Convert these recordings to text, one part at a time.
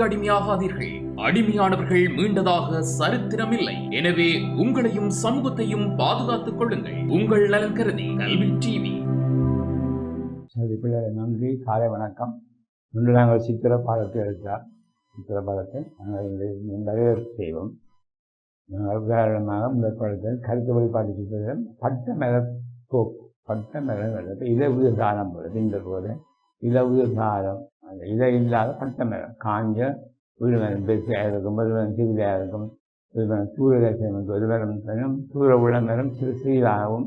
போதைக்கு அடிமையாகாதீர்கள். அடிமையானவர்கள் மீண்டதாக சரித்திரமில்லை. எனவே உங்களையும் சமூகத்தையும் பாதுகாத்துக் கொள்ளுங்கள். உங்கள் நலன் கருதி கல்வி டிவி. நன்றி. காலை வணக்கம். இன்று நாங்கள் சித்திர பாடத்தை எடுத்தார். சித்திர பாடத்தை நாங்கள் வரவேற்பு செய்வோம். உதாரணமாக முதல் பாடத்தில் கருத்து வழிபாட்டு சித்திரம் பட்ட மர தோப்பு, பட்ட மரம் இதை உயிர் தானம் போது இந்த போது இதை உயிர் தானம், அந்த இதை இல்லாத பட்ட மரம் காஞ்ச உயிர்மரம் பெருசாக இருக்கும், ஒருவரம் சிறிதாக இருக்கும், ஒருவரம் சூரியதேசம், ஒருவரம் சூர உள்ள மரம் சிறு சிறிதாகவும்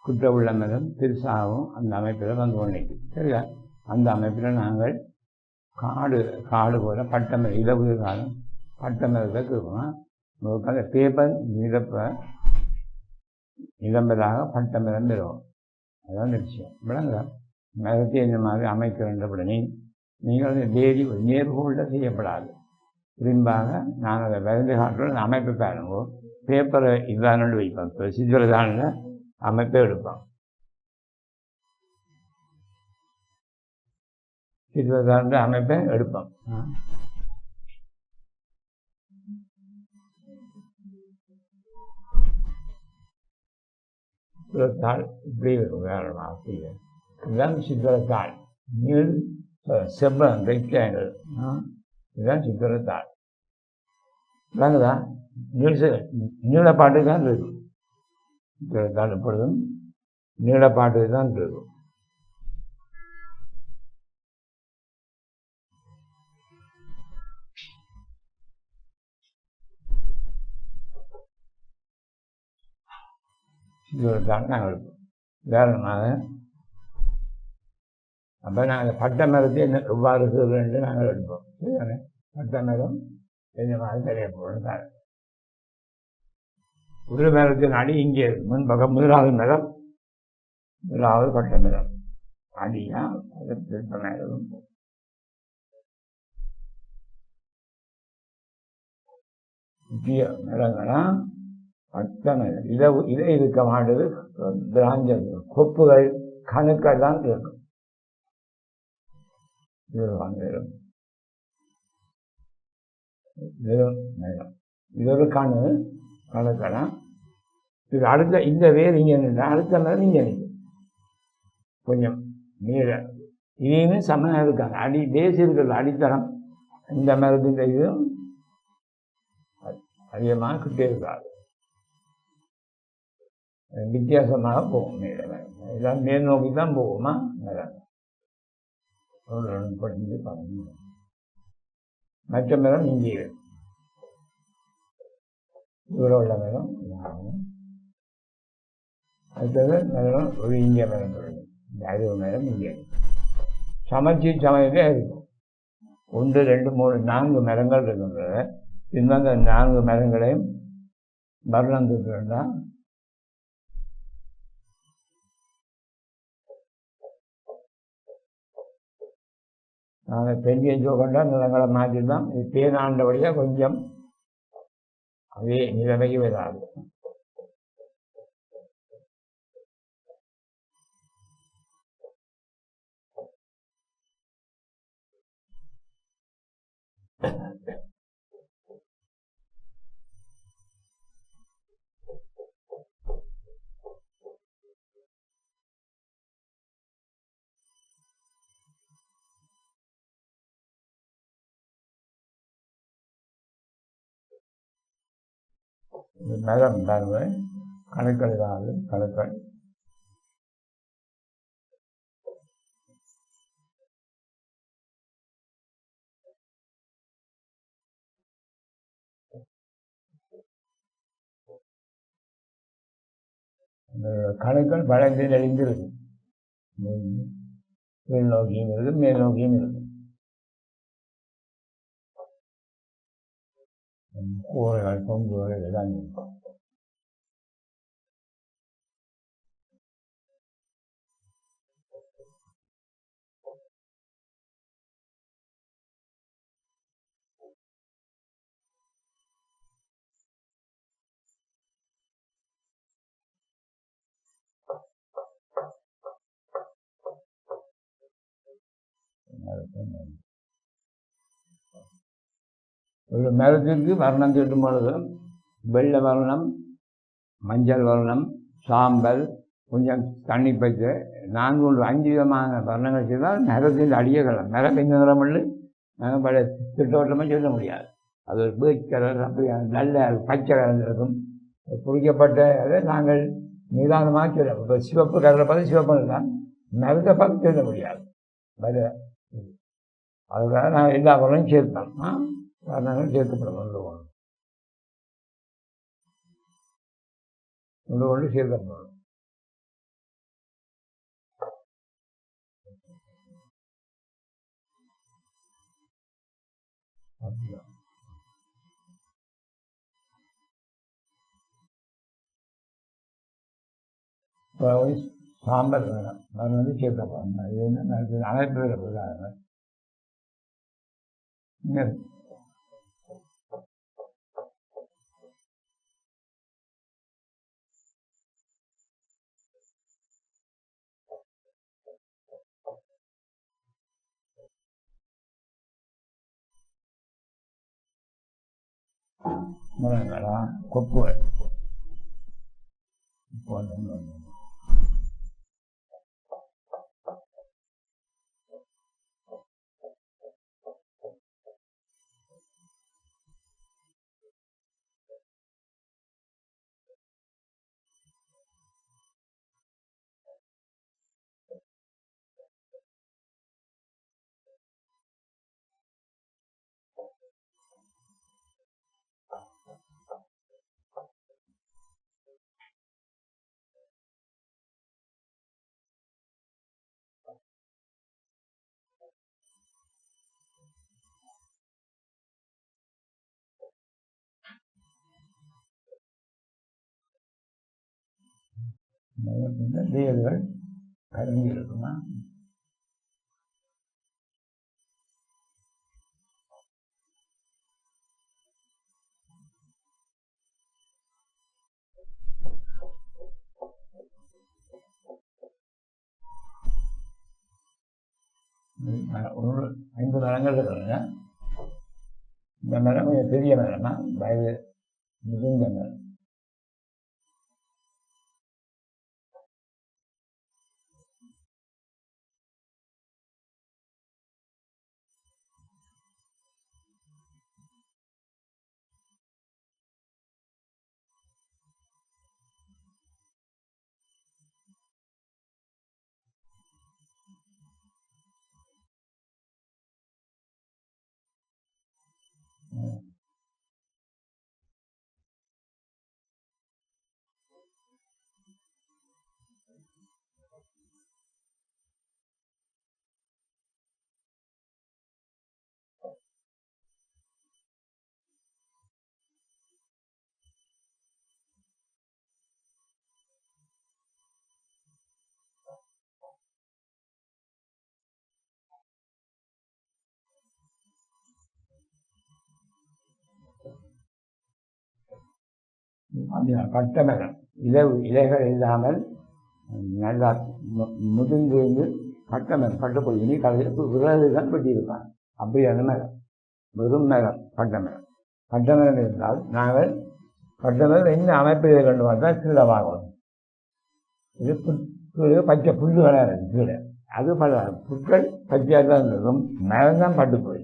குற்ற உள்ள மரம் பெருசாகவும் அந்த அமைப்பில் வந்து கொண்டிருக்கு. சரியா? அந்த அமைப்பில் நாங்கள் காடு போல பட்ட மரம் இதை உயிர் தானம் பட்ட மரத்தை கேட்கணும். அந்த பேப்பர் நிரம்பதாக பட்ட மரம் பெறுவோம். அதான் நிச்சயம் விளங்க. மரத்தை இந்த மாதிரி அமைக்க வேண்டபடி நீங்கள் டெய்லி நேர்கோளில் செய்யப்படாது. குறிப்பாக நாங்கள் அதை வரைந்து காட்டுற அந்த அமைப்பை பாருங்க. பேப்பரை இதானு வைப்போம். இப்போ சித்திரதானில் அமைப்பை எடுப்போம். சித்திரதான அமைப்பை எடுப்போம். சித்திரத்தாள் இப்படி உதாரணமாக இதுதான் சித்திரத்தாள். நீள் செவ்வன் ரெக்டாங்கிள், இதுதான் சித்திரத்தாள். விளங்குதா? நீளப்பாட்டு தான் இருக்கும். சித்திரத்தாள் எப்பொழுதும் நீளப்பாட்டு தான் இருக்கும். சித்திரத்தாள் நாங்கள் எடுப்போம். உதாரணமாக அப்போ நாங்கள் பட்ட மரத்தை எவ்வாறு செய்வது நாங்கள் எடுப்போம். சரிதானே? பட்ட மரம் இந்த மாதிரி தெரியப்படும். ஒரு மரத்தின் அடி இங்கே இருக்கும். முன்பக்கம் முதலாவது மரம், முதலாவது பட்ட மரம் அடியா பட்ட மரம். முக்கிய மரங்களாம் பட்ட மரம். இதை இருக்க மாட்டது பிராஞ்சல் கொப்புகள் கணுக்கள் தான் இருக்கும். இது ஒரு கணுக்கலாம். இது அடுத்த இந்த வேர் இங்கே அடுத்த மரம் இங்கே நிற்கும். கொஞ்சம் நீர இதையுமே சமனாக இருக்காங்க. அடி பேசி இருக்கிறது அடித்தளம் இந்த மரத்தின் இதுவும் அதிகமாக கிட்டே இருக்காது. வித்தியாசமாக போகும். எல்லாம் மேல் நோக்கி தான் போகுமா மரம். படிஞ்சு பாருங்க. மற்ற மரம் இங்கே தூரம் உள்ள மரம். அடுத்தது மரம் ஒரு இந்திய மரம் தொடங்கும். இந்த 60 மரம் இங்கே சமயத்தே இருக்கும். 1, 2, 3, 4 மரங்கள் இருக்கின்றன. இந்த 4 மரங்களையும் வர்ணம் தூக்கிட்டால் நாங்கள் பெரிய கொண்டா நிலங்களை மாற்றிதான் தேனாண்ட வழியாக கொஞ்சம் அதே நிலைமைக்கு வராது. மரம் பாருங்க, கணுக்கள் தான் கணுக்கள். அந்த கணுக்கள் வளைந்து நெளிந்திருக்கு. கீழ் நோக்கியும் இருக்கு, மேல் நோக்கியும் இருக்கு. கூரைகள் கொம்புகள் எல்லாம் இருக்கும். ஒரு மரத்திற்கு வர்ணம் தீட்டும் பொழுது வெள்ளை வர்ணம், மஞ்சள் வர்ணம், சாம்பல், கொஞ்சம் தண்ணி பச்சை, 5 விதமான வர்ணங்கள் செய்தால் மரத்தின் அடியகலம். மரம் எந்த நிறமில்லை நாங்கள் பல திட்டவட்டமாக சொல்ல முடியாது. அது ஒரு பீச் கலர், அப்படி நல்ல பச்சை கலந்திருக்கும். குறிக்கப்பட்ட அதை நாங்கள் நிதானமாக சொல்ல. இப்போ சிவப்பு கலரை பார்த்து சிவப்பு தான், மரத்தை பார்த்து சொல்ல முடியாது. அதுக்காக நாங்கள் எல்லா வர்ணங்களும் சேர்த்தோம். வர்ணங்களும் சேர்க்கப்படும் ஒன்று சேர்க்கப்படும். சாம்பல் வேணும், அது சேர்க்கப்படும். இது என்ன அனைத்து பிரதான முருங்கலா, கொப்பு வேர்கள் கருங்கி இருக்குமா? ஒரு 5 மரங்கள் இருக்குதுங்க. இந்த மரம் பெரிய மரமா, வயது மிகுந்த மரம். பட்டை மரம் இலைகள் இல்லாமல் நல்லா முதிர்ந்து பட்டை மரம், பட்டுப்பொழி இனி கலையில் விறகு தான் வெட்டியிருப்பாங்க. அப்படியான மரம், வெறும் மரம், பட்டை மரம். பட்டை மரம் இருந்தால் நாங்கள் பட்டை மரம் என்ன அமைப்பில் கொண்டு வந்தால் கீழே வாங்கணும். இது கீழே பச்சை புல்லுகளாக இருக்குது கீழே. அது பல புட்கள் பச்சையாக தான் இருக்கும், மரம் தான் பட்டுப்பொழி.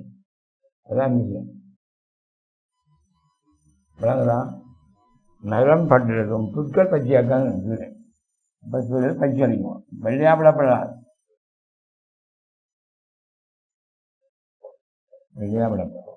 அதான் விஷயம். விளங்குதான், மரம் பட்டிருக்கும், புட்கள் பச்சையாக தான் இருக்குது. பச்சை அடிக்கும், வெள்ளையாப்படப்படாது. வெள்ளையாப்படப்படாது.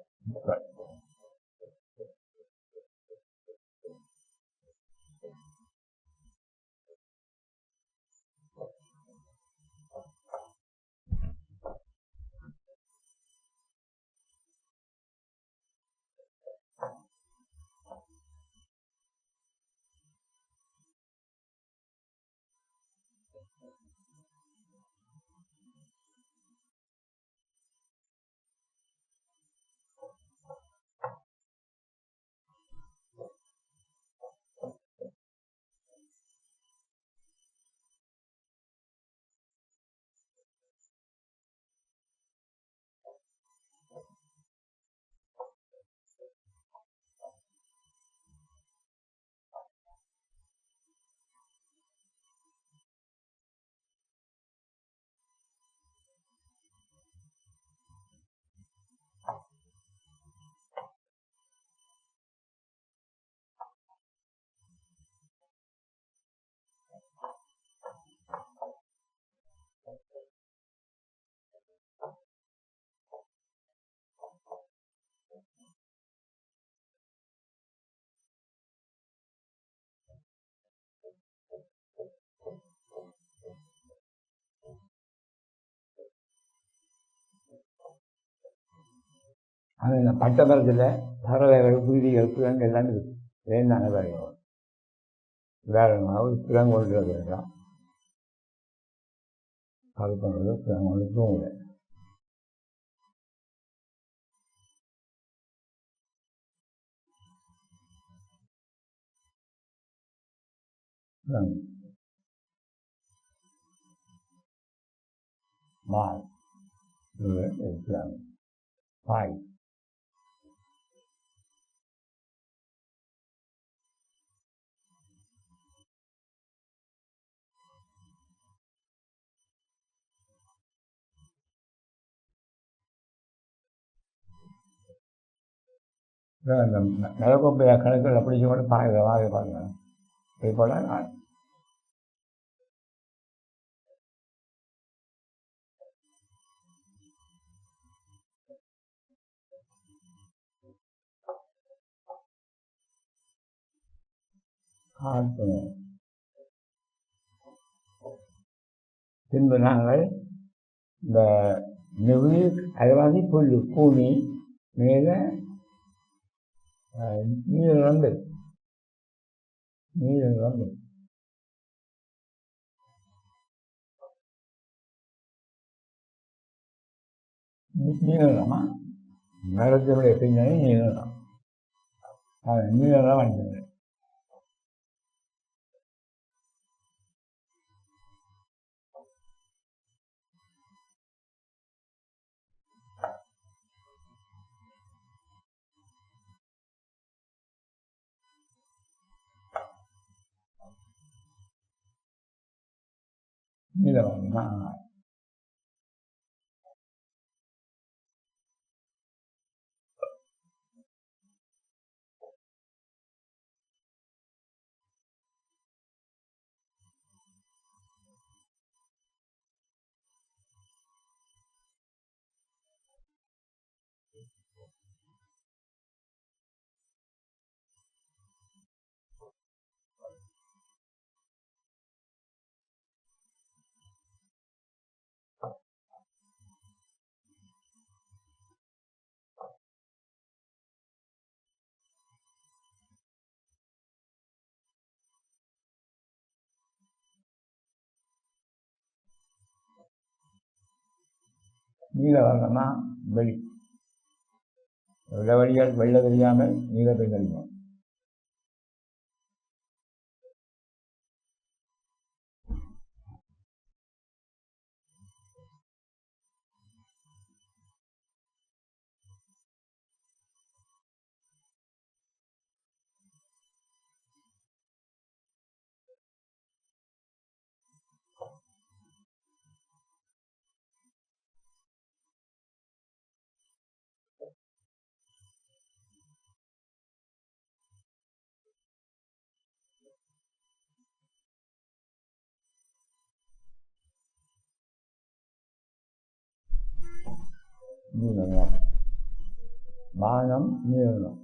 அது இந்த பட்டமரத்தில் பறவைகள் குருவிகள் குரங்கு எல்லாம் இருக்குது வேண்டாங்க வேற ஒரு குரங்கு கொண்டு வரலாம் அது பண்ணுறது குரங்கு கொண்டு தூங்குது மாய் இருக்கிறாங்க பாய் அந்த நிலக்கொப்பைய கணக்கில் அப்படி கூட பாருங்க வாங்க பாருங்க இப்போ நான் பின்பு நாங்கள் இந்த நெல் அரைவாசி புல் கூனி மேலே நீர் நிரம்பு நீர் நிரம்பு நீளமா மரத்தினுடைய பின்னணி நீளம் நீளம் வாங்கிக்கோங்க நீளம் வாங்கினா நீல வர்ணமா வெளி வழியால் வெள்ள தெரியாமல் நீளத்தை கழிக்கும் நீளம் வானம் நீளம்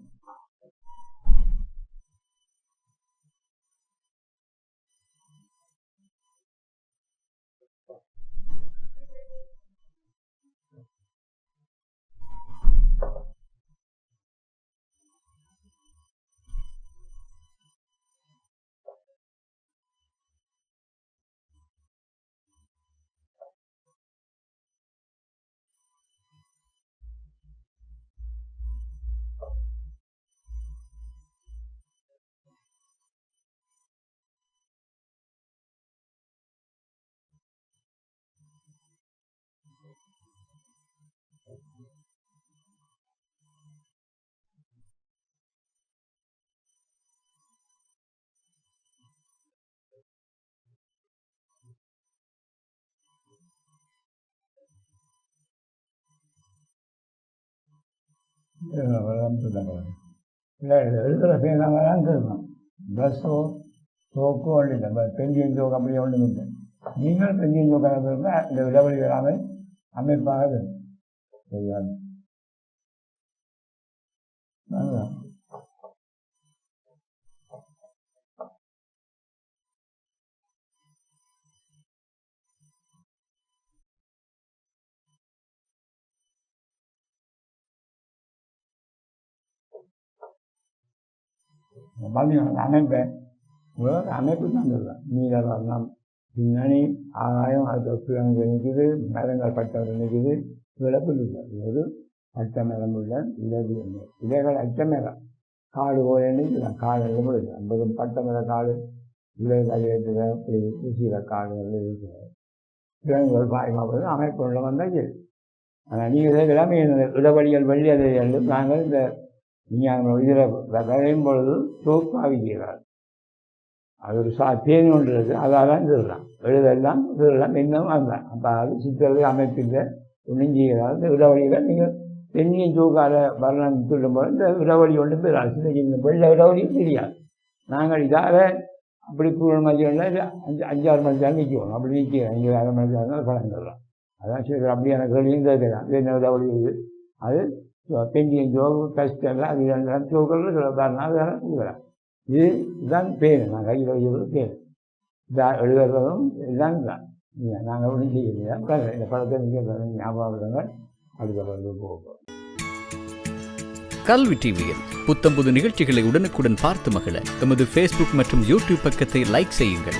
இல்லை எழுதுகிற பேனாக தான் இருக்கணும் ப்ளஸ்ஸோ சோக்கோ ஒன்றும் இல்லை பெஞ்சின் சோக்கு அப்படியே ஒன்றும் இல்லை நீங்கள் பெஞ்சின் சோக்காக இருந்தால் இந்த இடைவெளி வராமல் அமைப்பாக இருக்கும் சரியா பார்த்தீங்கன்னா அமைப்பை உலக அமைப்பு தான் சொல்கிறேன். நீல வர்ணம், பின்னணி, ஆகாயம், அது கிழங்கு நிற்குது, மரங்கள் பட்டவர் நிற்குது, விளப்பு இல்லை. ஒரு பட்ட மரம் உள்ள இலகு இலைகள் அச்ச மரம் காடு போல நிற்கலாம். காடு முடியும் 50 பட்ட மர காடு இலை கழிவுற ஊசியில காடுகள் இருக்கிறது. கிழங்குகள் பாயமாக அமைப்பு உள்ள வந்தால் சரி. ஆனால் நீங்கள் எல்லாமே இடவழிகள் வெள்ளி அதை நாங்கள் இந்த விஞ்ஞானம் இதில் விளையும் பொழுது தோப்பாவிக்கிறார். அது ஒரு தேனி ஒன்று இருக்குது. அதால் தான் திருடலாம் எழுதெல்லாம் திருடலாம் இன்னும் வந்தான். அப்போ அது சித்தர்கள் அமைப்பில் ஒன்றும் செய்கிறார். இந்த இடவழியில் நீங்கள் தென்னியும் தூக்காத வர்ணம் சொல்லும்போது இந்த இடவழி ஒன்று பெறாது. சின்ன வெள்ள இடவழியும் தெரியாது. நாங்கள் இதாக அப்படி பூர்வ மதியம் 5-6 மணி நேரம் நிற்குவோம். அப்படி நிற்கிறோம். 5-6 மணி நேரம் பழங்கலாம். அதான் சரி. அப்படியான கேள்வியும் கேட்கலாம். இது என்ன இடவழி இருக்குது? அது பெண்டியன் ஜோகு கஷ்டம் அது 2 ஜோக்கள் சொல்லலாம். அதெல்லாம் கொடுக்குறேன். இதுதான் பேர். நான் கையில் வைக்கிறது பேர். இதான் எழுதுறதும் இதுதான் தான். நாங்கள் ஒன்றும் செய்யலையா இந்த படத்தை நீங்கள் ஞாபகம் அடுத்த படத்துக்கு போக கல்வி டிவியில் புத்தம்புது நிகழ்ச்சிகளை உடனுக்குடன் பார்த்து மகிழ எமது Facebook மற்றும் YouTube பக்கத்தை லைக் செய்யுங்கள்.